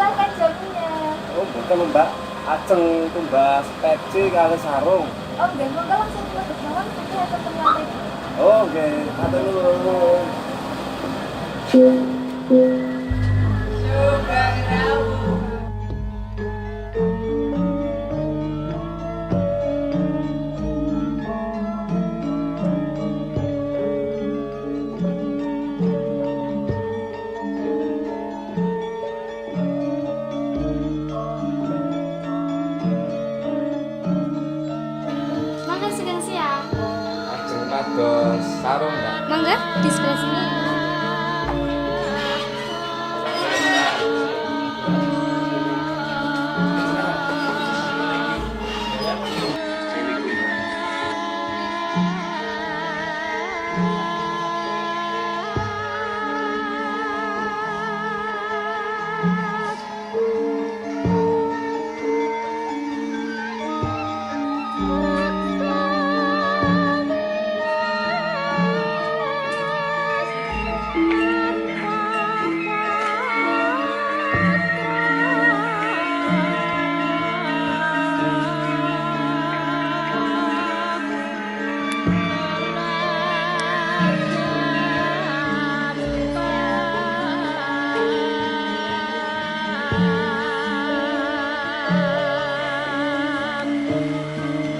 silahkan jamunya. Oh, betul Mbak. Ajeng tumbas peci kali sarung. Oh, nggih, monggo langsung mlebet mawon nanti akan terlambat. Oh, nggih. Matur nuwun. Mangga sedang siang. Ajeng pados sarung Mbak. Mangga di sebelah sini.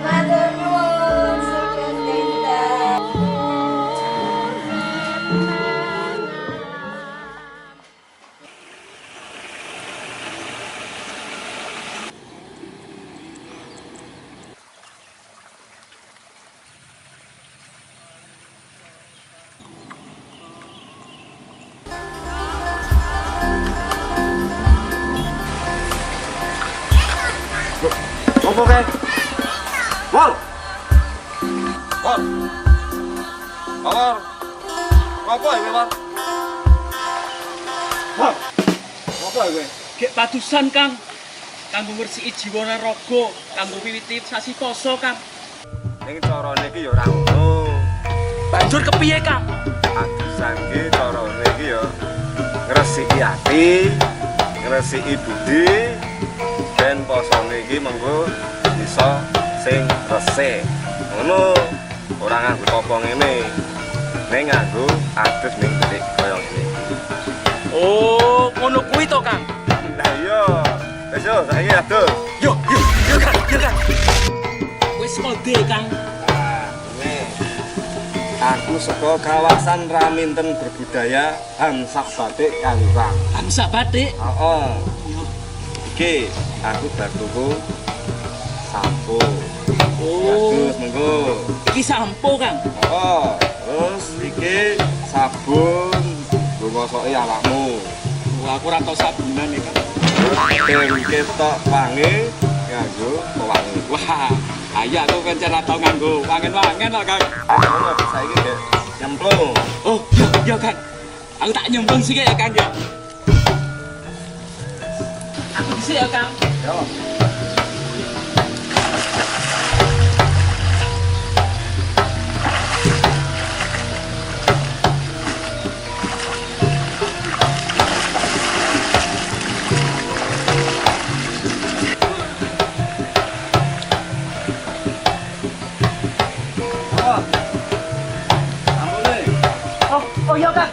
Matur nuwun, Sugeng Dinten. Opo kae? Wol. Wol. Wol. Apa iki, Wol? Wol. Apa iki? Gek padusan Kang, kanggo ngresiki jiwana raga, kanggo wiwiti sasi poso Kang. Ning carane iki ya ora ngono. Banjur kepiye Kang? Padusan iki carane iki ya ngresiki ati, ngresiki budi, ben posone iki mengko bisa sing resik. Ngono. Ora nganggo apa ngene. Ning nganggo adus ning delik kaya ngene. Oh, ngono kuwi to Kang. Lah iya. Wis yo saiki adus. Yo Kang, yo Kang. Wis kode Kang. Nah, ini aku saka kawasan Raminten Berbudaya Hamsah Batik Kaliurang. Bangsa batik. Heeh. Iki aku bar tuku sampo. Oh, Bagus mengko. iki sampo Kang. Heeh. Terus iki sabun nggo ngosoki awakmu. Wah, aku ora tau sabunan iki Kang. Terus ketok wangi nganggo pewangi. Wah, ayo aku pancen ora tau nganggo wangen-wangen kok Kang. Ngono bisa iki Dek. Nyemplung. Oh, yo Kang. Aku tak nyemplung sik ya Kang ya. Aku dhisik ya Kang. Yo. Oh iya Kang.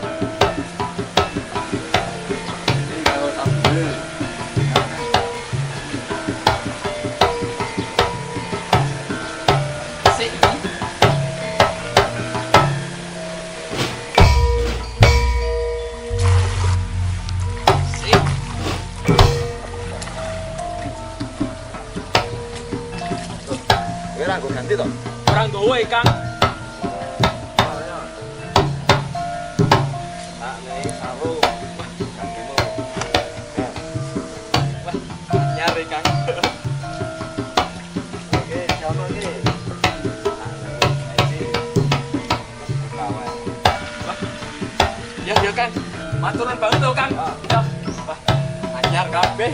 Sik. Sik. Kowe ra nggo ganti to? Ora nggawe Kang. Tak nek sarung gantimu. Wah, nyari Kang. Oke, jamu iki. Ya Kang. Maturan banget to Kang. Ya. Wah, anyar kabeh.